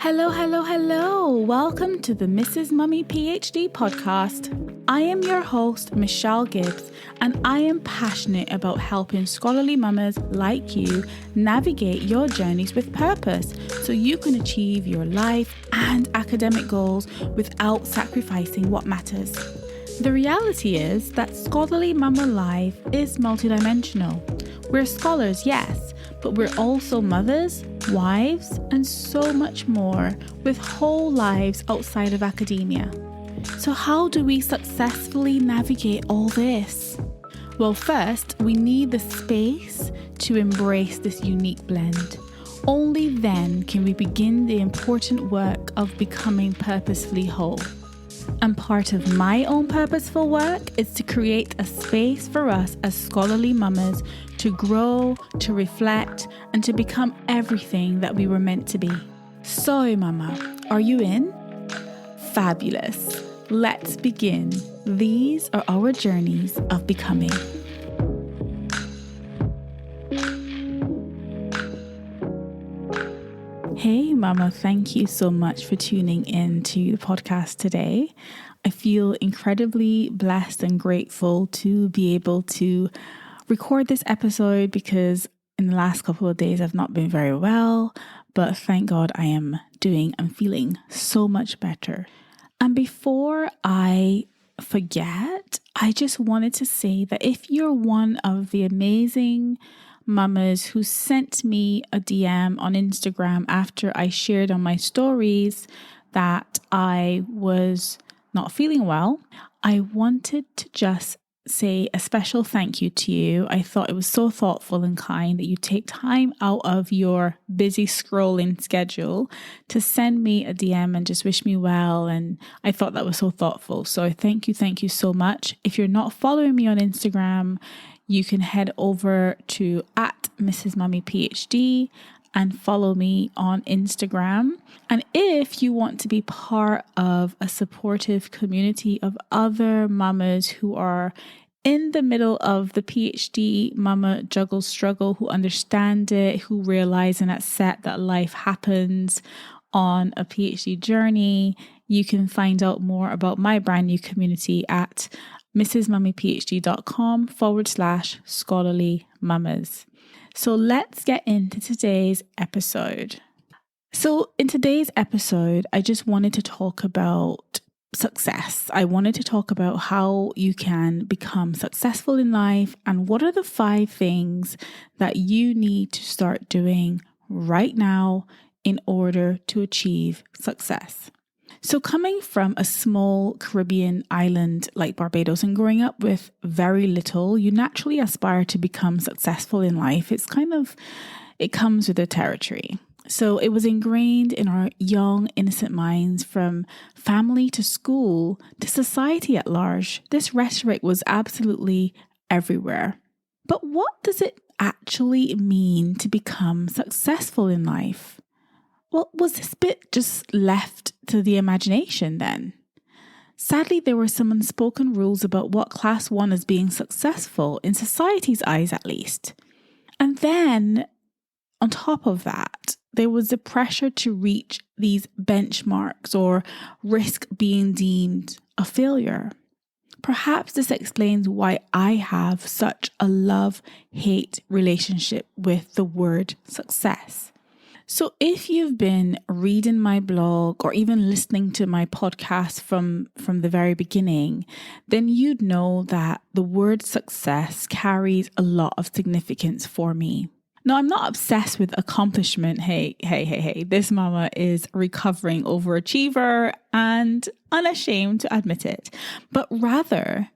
Hello, hello, hello. Welcome to the Mrs. Mummy PhD podcast. I am your host, Michelle Gibbs, and I am passionate about helping scholarly mamas like you navigate your journeys with purpose so you can achieve your life and academic goals without sacrificing what matters. The reality is that scholarly mama life is multidimensional. We're scholars, yes, but we're also mothers, wives, and so much more with whole lives outside of academia. So how do we successfully navigate all this? Well, first, we need the space to embrace this unique blend. Only then can we begin the important work of becoming purposefully whole. And part of my own purposeful work is to create a space for us as scholarly mamas to grow, to reflect, and to become everything that we were meant to be. So, mama, are you in? Fabulous. Let's begin. These are our journeys of becoming. Hey mama, thank you so much for tuning in to the podcast today. I feel incredibly blessed and grateful to be able to record this episode because in the last couple of days I've not been very well, but thank God I am doing and feeling so much better. And before I forget, I just wanted to say that if you're one of the amazing mamas who sent me a DM on Instagram after I shared on my stories that I was not feeling well, I wanted to just say a special thank you to you. I thought it was so thoughtful and kind that you take time out of your busy scrolling schedule to send me a DM and just wish me well. And I thought that was so thoughtful. So thank you so much. If you're not following me on Instagram, you can head over to @MrsMummyPhD and follow me on Instagram. And if you want to be part of a supportive community of other mamas who are in the middle of the PhD mama juggle struggle, who understand it, who realize and accept that life happens on a PhD journey, you can find out more about my brand new community at mrsmummyphd.com/scholarly mamas. So let's get into today's episode. So in today's episode, I just wanted to talk about success. I wanted to talk about how you can become successful in life and what are the 5 things that you need to start doing right now in order to achieve success. So coming from a small Caribbean island like Barbados and growing up with very little, you naturally aspire to become successful in life. It comes with the territory. So it was ingrained in our young, innocent minds from family to school to society at large. This rhetoric was absolutely everywhere. But what does it actually mean to become successful in life? Well, was this bit just left to the imagination then? Sadly, there were some unspoken rules about what class 1 as being successful, in society's eyes at least. And then, on top of that, there was the pressure to reach these benchmarks or risk being deemed a failure. Perhaps this explains why I have such a love-hate relationship with the word success. So if you've been reading my blog or even listening to my podcast from the very beginning, then you'd know that the word success carries a lot of significance for me. Now, I'm not obsessed with accomplishment. Hey. This mama is a recovering overachiever and unashamed to admit it. But rather,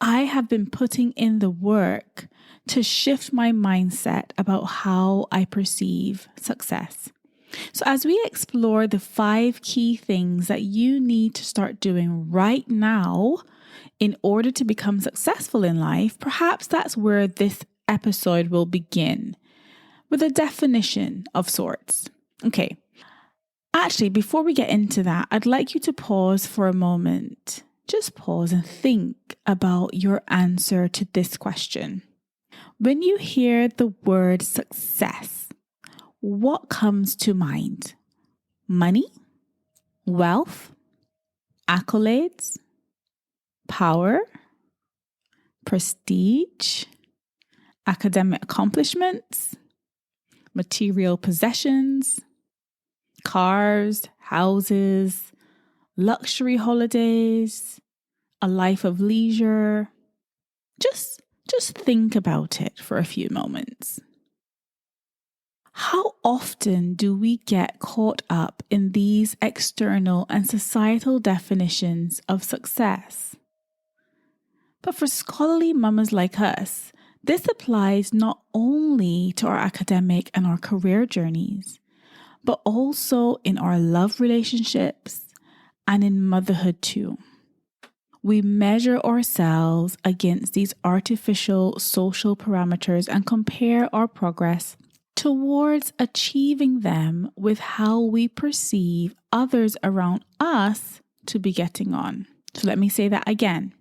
I have been putting in the work to shift my mindset about how I perceive success. So as we explore the 5 key things that you need to start doing right now in order to become successful in life, perhaps that's where this episode will begin, with a definition of sorts. Okay. Actually, before we get into that, I'd like you to pause for a moment. Just pause and think about your answer to this question. When you hear the word success, what comes to mind? money, wealth, accolades, power, prestige, academic accomplishments, material possessions, cars, houses, luxury holidays, a life of leisure. Just think about it for a few moments. How often do we get caught up in these external and societal definitions of success? But for scholarly mamas like us, this applies not only to our academic and our career journeys, but also in our love relationships and in motherhood too. We measure ourselves against these artificial social parameters and compare our progress towards achieving them with how we perceive others around us to be getting on. So let me say that again.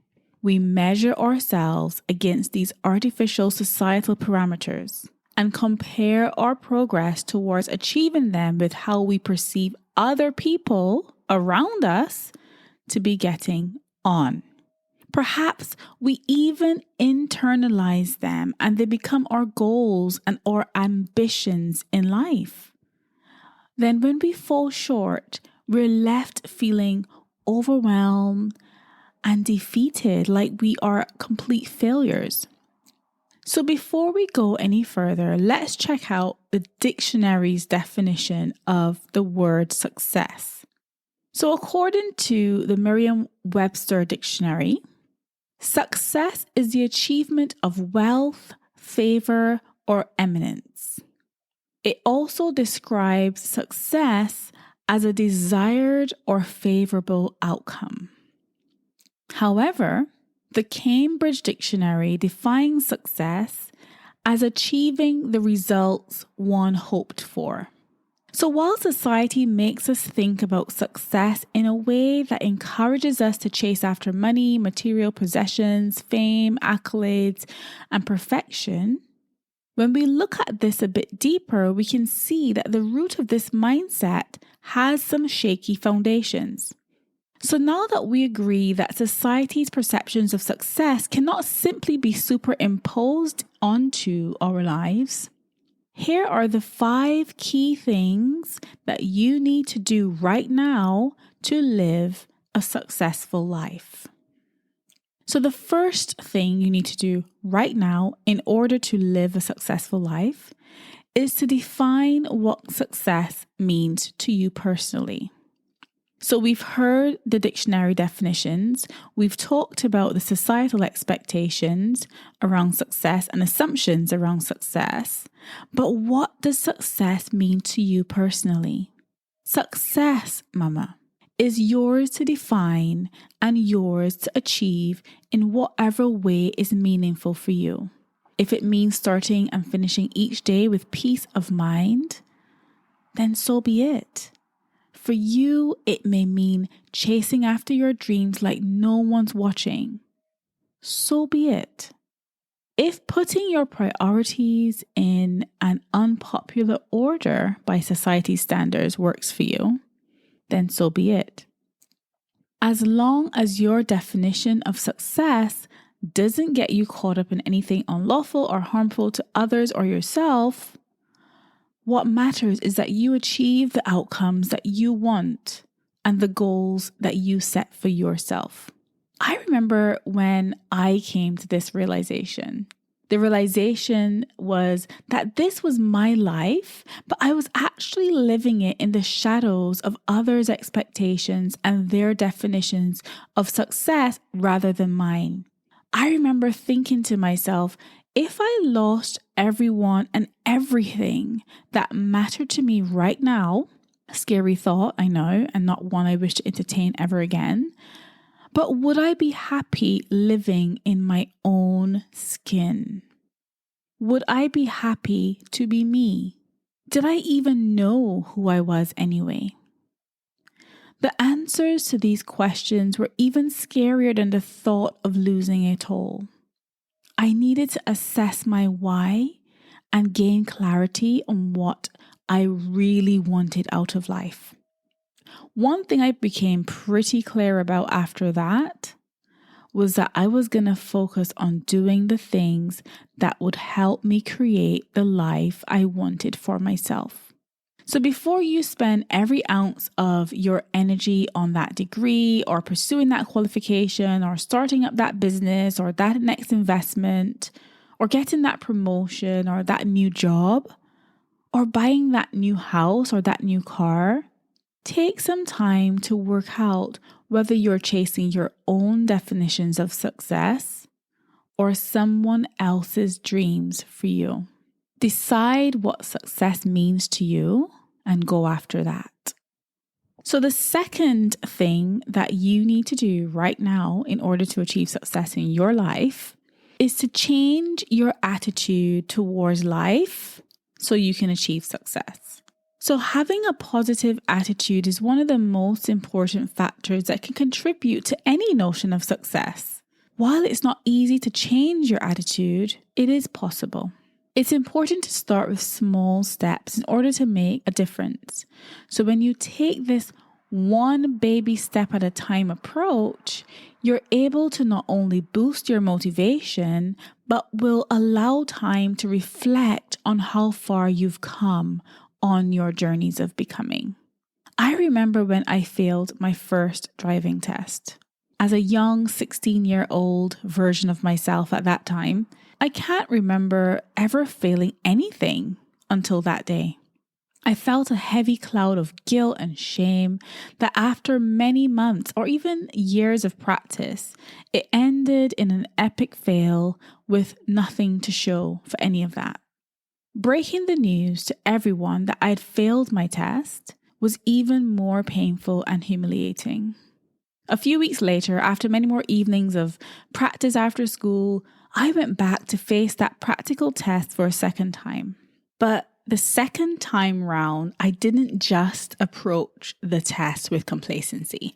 We measure ourselves against these artificial societal parameters and compare our progress towards achieving them with how we perceive other people around us to be getting on. Perhaps we even internalize them and they become our goals and our ambitions in life. Then when we fall short, we're left feeling overwhelmed and defeated, like we are complete failures. So before we go any further, let's check out the dictionary's definition of the word success. So according to the Merriam-Webster dictionary, success is the achievement of wealth, favor, or eminence. It also describes success as a desired or favorable outcome. However, the Cambridge Dictionary defines success as achieving the results one hoped for. So while society makes us think about success in a way that encourages us to chase after money, material possessions, fame, accolades, and perfection, when we look at this a bit deeper, we can see that the root of this mindset has some shaky foundations. So now that we agree that society's perceptions of success cannot simply be superimposed onto our lives, here are the 5 key things that you need to do right now to live a successful life. So the first thing you need to do right now in order to live a successful life is to define what success means to you personally. So we've heard the dictionary definitions, we've talked about the societal expectations around success and assumptions around success, but what does success mean to you personally? Success, mama, is yours to define and yours to achieve in whatever way is meaningful for you. If it means starting and finishing each day with peace of mind, then so be it. For you, it may mean chasing after your dreams like no one's watching. So be it. If putting your priorities in an unpopular order by society's standards works for you, then so be it. As long as your definition of success doesn't get you caught up in anything unlawful or harmful to others or yourself, what matters is that you achieve the outcomes that you want and the goals that you set for yourself. I remember when I came to this realization. The realization was that this was my life, but I was actually living it in the shadows of others' expectations and their definitions of success rather than mine. I remember thinking to myself, if I lost everyone and everything that mattered to me right now, a scary thought, I know, and not one I wish to entertain ever again, but would I be happy living in my own skin? Would I be happy to be me? Did I even know who I was anyway? The answers to these questions were even scarier than the thought of losing it all. I needed to assess my why and gain clarity on what I really wanted out of life. One thing I became pretty clear about after that was that I was going to focus on doing the things that would help me create the life I wanted for myself. So before you spend every ounce of your energy on that degree or pursuing that qualification or starting up that business or that next investment or getting that promotion or that new job or buying that new house or that new car, take some time to work out whether you're chasing your own definitions of success or someone else's dreams for you. Decide what success means to you and go after that. So the second thing that you need to do right now in order to achieve success in your life is to change your attitude towards life so you can achieve success. So having a positive attitude is one of the most important factors that can contribute to any notion of success. While it's not easy to change your attitude, it is possible. It's important to start with small steps in order to make a difference. So when you take this one baby step at a time approach, you're able to not only boost your motivation, but will allow time to reflect on how far you've come on your journeys of becoming. I remember when I failed my first driving test. As a young 16-year-old version of myself at that time, I can't remember ever failing anything until that day. I felt a heavy cloud of guilt and shame that after many months or even years of practice, it ended in an epic fail with nothing to show for any of that. Breaking the news to everyone that I'd failed my test was even more painful and humiliating. A few weeks later, after many more evenings of practice after school, I went back to face that practical test for a second time. But the second time round, I didn't just approach the test with complacency,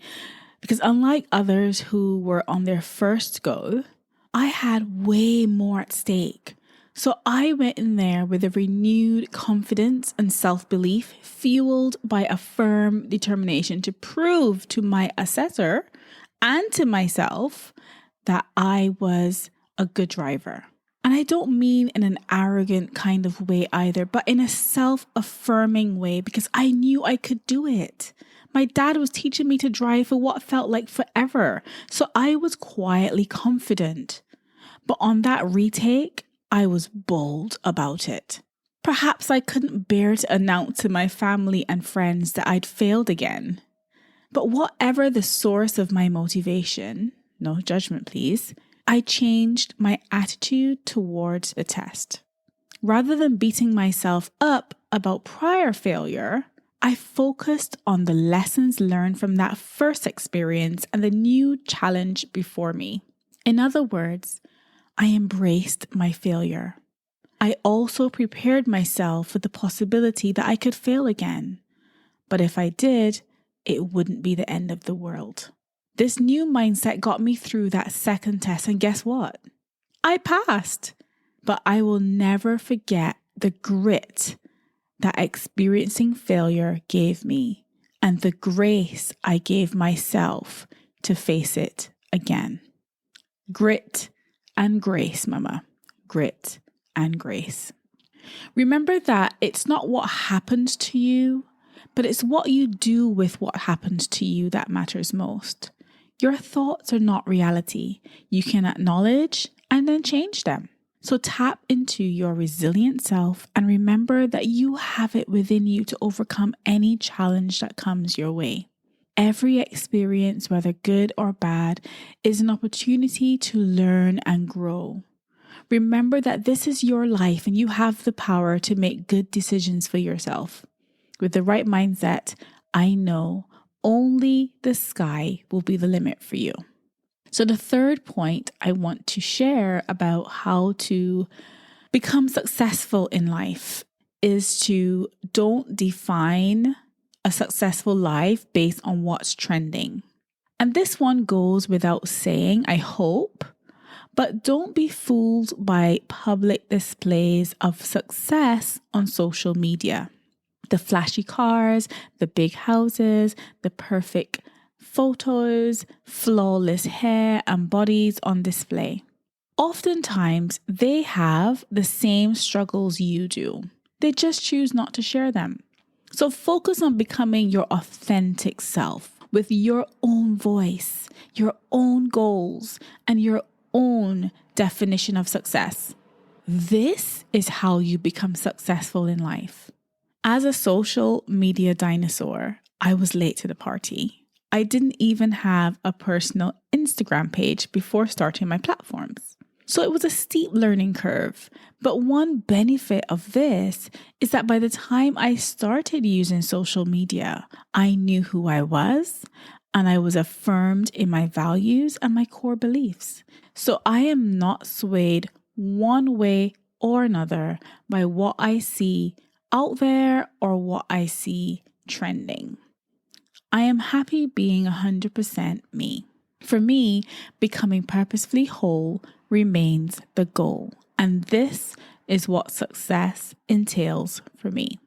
because unlike others who were on their first go, I had way more at stake. So I went in there with a renewed confidence and self-belief, fueled by a firm determination to prove to my assessor and to myself that I was a good driver. And I don't mean in an arrogant kind of way either, but in a self-affirming way, because I knew I could do it. My dad was teaching me to drive for what felt like forever, so I was quietly confident. But on that retake, I was bold about it. Perhaps I couldn't bear to announce to my family and friends that I'd failed again. But whatever the source of my motivation, no judgment please, I changed my attitude towards the test. Rather than beating myself up about prior failure, I focused on the lessons learned from that first experience and the new challenge before me. In other words, I embraced my failure. I also prepared myself for the possibility that I could fail again. But if I did, it wouldn't be the end of the world. This new mindset got me through that second test, and guess what? I passed. But I will never forget the grit that experiencing failure gave me and the grace I gave myself to face it again. Grit and grace, mama. Grit and grace. Remember that it's not what happens to you, but it's what you do with what happens to you that matters most. Your thoughts are not reality. You can acknowledge and then change them. So tap into your resilient self and remember that you have it within you to overcome any challenge that comes your way. Every experience, whether good or bad, is an opportunity to learn and grow. Remember that this is your life and you have the power to make good decisions for yourself. With the right mindset, I know only the sky will be the limit for you. So the third point I want to share about how to become successful in life is to don't define a successful life based on what's trending. And this one goes without saying, I hope, but don't be fooled by public displays of success on social media. The flashy cars, the big houses, the perfect photos, flawless hair and bodies on display. Oftentimes, they have the same struggles you do. They just choose not to share them. So focus on becoming your authentic self with your own voice, your own goals, and your own definition of success. This is how you become successful in life. As a social media dinosaur, I was late to the party. I didn't even have a personal Instagram page before starting my platforms. So it was a steep learning curve. But one benefit of this is that by the time I started using social media, I knew who I was and I was affirmed in my values and my core beliefs. So I am not swayed one way or another by what I see out there or what I see trending. I am happy being 100% me. For me, becoming purposefully whole remains the goal. And this is what success entails for me.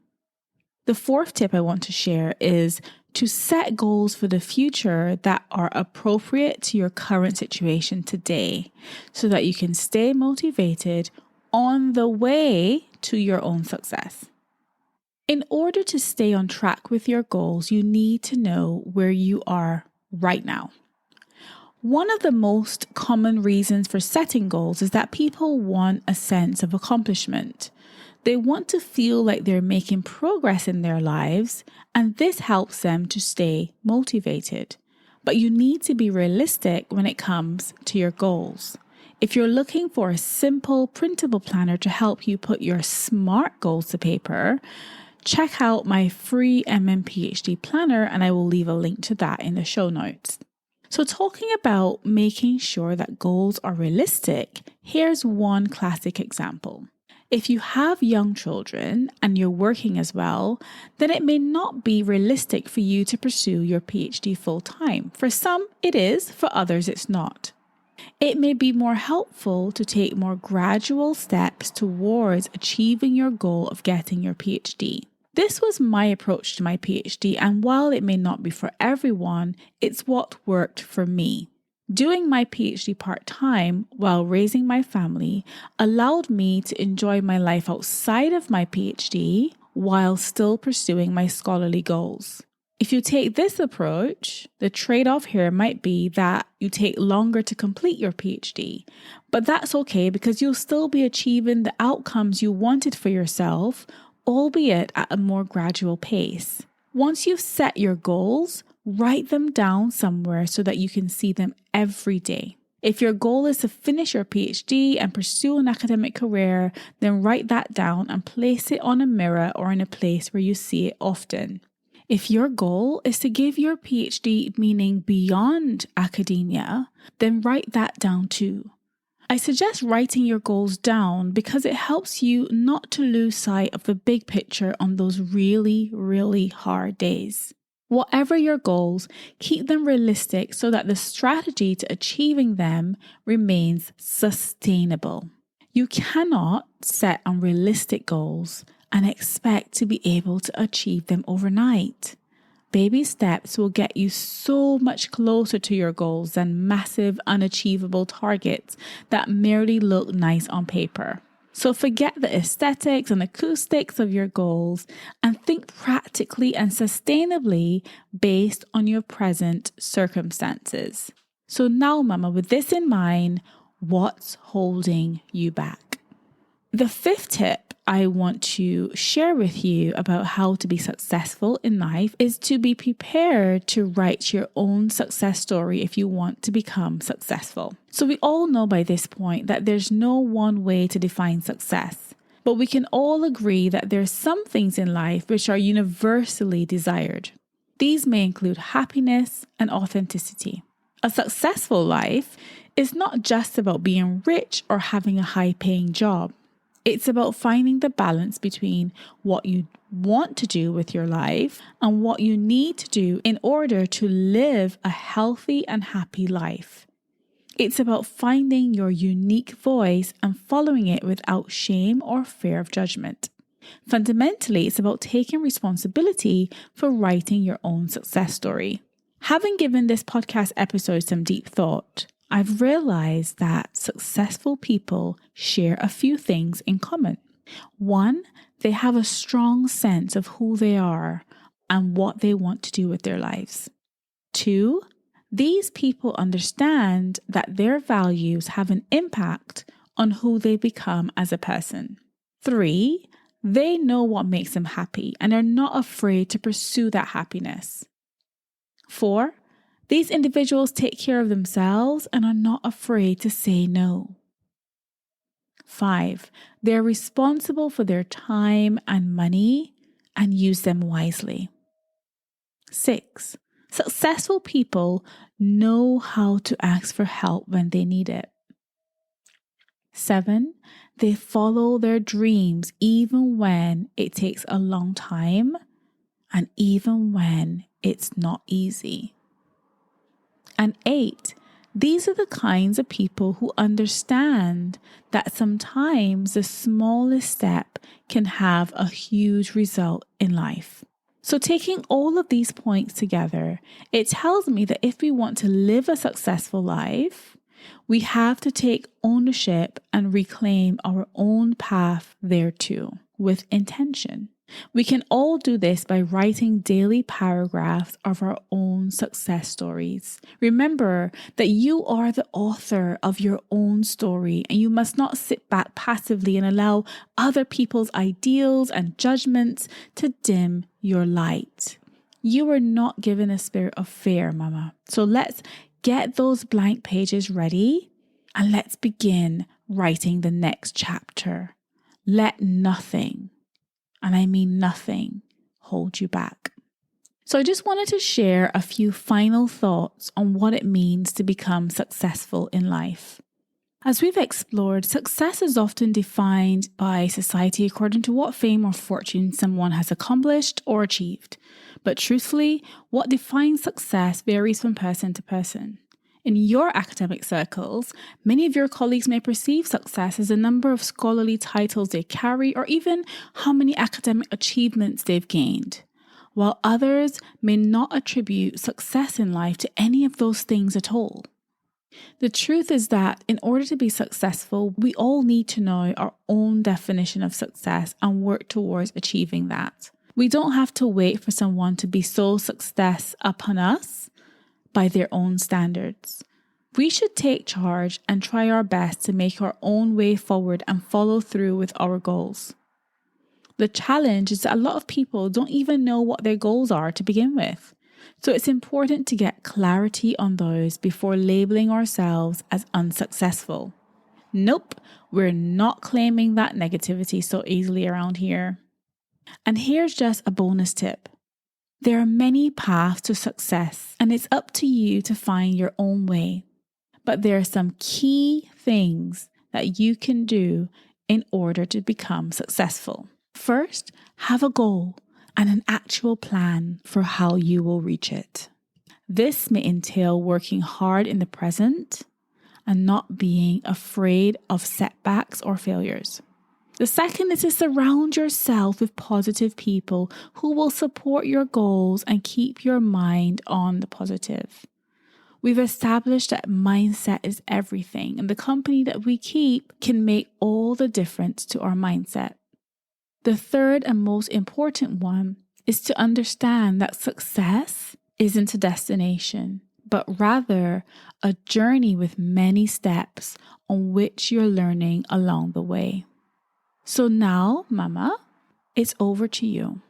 The fourth tip I want to share is to set goals for the future that are appropriate to your current situation today so that you can stay motivated on the way to your own success. In order to stay on track with your goals, you need to know where you are right now. One of the most common reasons for setting goals is that people want a sense of accomplishment. They want to feel like they're making progress in their lives, and this helps them to stay motivated. But you need to be realistic when it comes to your goals. If you're looking for a simple, printable planner to help you put your SMART goals to paper, check out my free MMPhD planner, and I will leave a link to that in the show notes. So talking about making sure that goals are realistic, here's one classic example. If you have young children and you're working as well, then it may not be realistic for you to pursue your PhD full time. For some, it is. For others, it's not. It may be more helpful to take more gradual steps towards achieving your goal of getting your PhD. This was my approach to my PhD, and while it may not be for everyone, it's what worked for me. Doing my PhD part-time while raising my family allowed me to enjoy my life outside of my PhD while still pursuing my scholarly goals. If you take this approach, the trade-off here might be that you take longer to complete your PhD, but that's okay because you'll still be achieving the outcomes you wanted for yourself, albeit at a more gradual pace. Once you've set your goals, write them down somewhere so that you can see them every day. If your goal is to finish your PhD and pursue an academic career, then write that down and place it on a mirror or in a place where you see it often. If your goal is to give your PhD meaning beyond academia, then write that down too. I suggest writing your goals down because it helps you not to lose sight of the big picture on those really, really hard days. Whatever your goals, keep them realistic so that the strategy to achieving them remains sustainable. You cannot set unrealistic goals and expect to be able to achieve them overnight. Baby steps will get you so much closer to your goals than massive, unachievable targets that merely look nice on paper. So forget the aesthetics and acoustics of your goals and think practically and sustainably based on your present circumstances. So now, Mama, with this in mind, what's holding you back? The fifth tip I want to share with you about how to be successful in life is to be prepared to write your own success story if you want to become successful. So we all know by this point that there's no one way to define success, but we can all agree that there's some things in life which are universally desired. These may include happiness and authenticity. A successful life is not just about being rich or having a high-paying job. It's about finding the balance between what you want to do with your life and what you need to do in order to live a healthy and happy life. It's about finding your unique voice and following it without shame or fear of judgment. Fundamentally, it's about taking responsibility for writing your own success story. Having given this podcast episode some deep thought, I've realized that successful people share a few things in common. 1, they have a strong sense of who they are and what they want to do with their lives. 2, these people understand that their values have an impact on who they become as a person. 3, they know what makes them happy and are not afraid to pursue that happiness. 4, these individuals take care of themselves and are not afraid to say no. 5, they're responsible for their time and money and use them wisely. 6, successful people know how to ask for help when they need it. 7, they follow their dreams even when it takes a long time and even when it's not easy. And 8, these are the kinds of people who understand that sometimes the smallest step can have a huge result in life. So taking all of these points together, it tells me that if we want to live a successful life, we have to take ownership and reclaim our own path thereto with intention. We can all do this by writing daily paragraphs of our own success stories. Remember that you are the author of your own story, and you must not sit back passively and allow other people's ideals and judgments to dim your light. You were not given a spirit of fear, Mama. So let's get those blank pages ready and let's begin writing the next chapter. Let nothing, and I mean nothing, hold you back. So I just wanted to share a few final thoughts on what it means to become successful in life. As we've explored, success is often defined by society according to what fame or fortune someone has accomplished or achieved. But truthfully, what defines success varies from person to person. In your academic circles, many of your colleagues may perceive success as the number of scholarly titles they carry or even how many academic achievements they've gained, while others may not attribute success in life to any of those things at all. The truth is that in order to be successful, we all need to know our own definition of success and work towards achieving that. We don't have to wait for someone to be so success upon us by their own standards. We should take charge and try our best to make our own way forward and follow through with our goals. The challenge is that a lot of people don't even know what their goals are to begin with. So it's important to get clarity on those before labeling ourselves as unsuccessful. Nope, we're not claiming that negativity so easily around here. And here's just a bonus tip. There are many paths to success, and it's up to you to find your own way. But there are some key things that you can do in order to become successful. First, have a goal and an actual plan for how you will reach it. This may entail working hard in the present and not being afraid of setbacks or failures. The second is to surround yourself with positive people who will support your goals and keep your mind on the positive. We've established that mindset is everything, and the company that we keep can make all the difference to our mindset. The third and most important one is to understand that success isn't a destination, but rather a journey with many steps on which you're learning along the way. So now, Mama, it's over to you.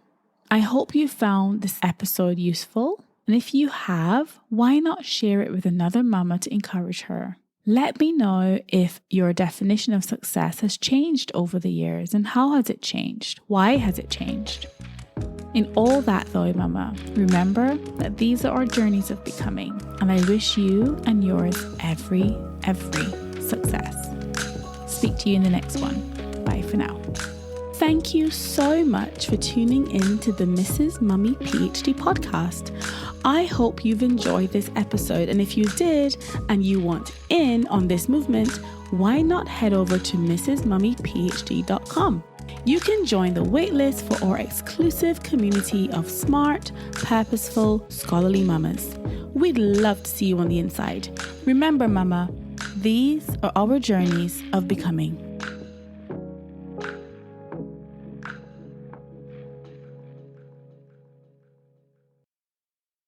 I hope you found this episode useful. And if you have, why not share it with another mama to encourage her? Let me know if your definition of success has changed over the years and how has it changed? Why has it changed? In all that though, Mama, remember that these are our journeys of becoming, and I wish you and yours every success. Speak to you in the next one. Bye for now. Thank you so much for tuning in to the Mrs. Mummy PhD podcast. I hope you've enjoyed this episode, and if you did and you want in on this movement, why not head over to mrsmummyphd.com. You can join the waitlist for our exclusive community of smart, purposeful, scholarly mamas. We'd love to see you on the inside. Remember, mama, these are our journeys of becoming.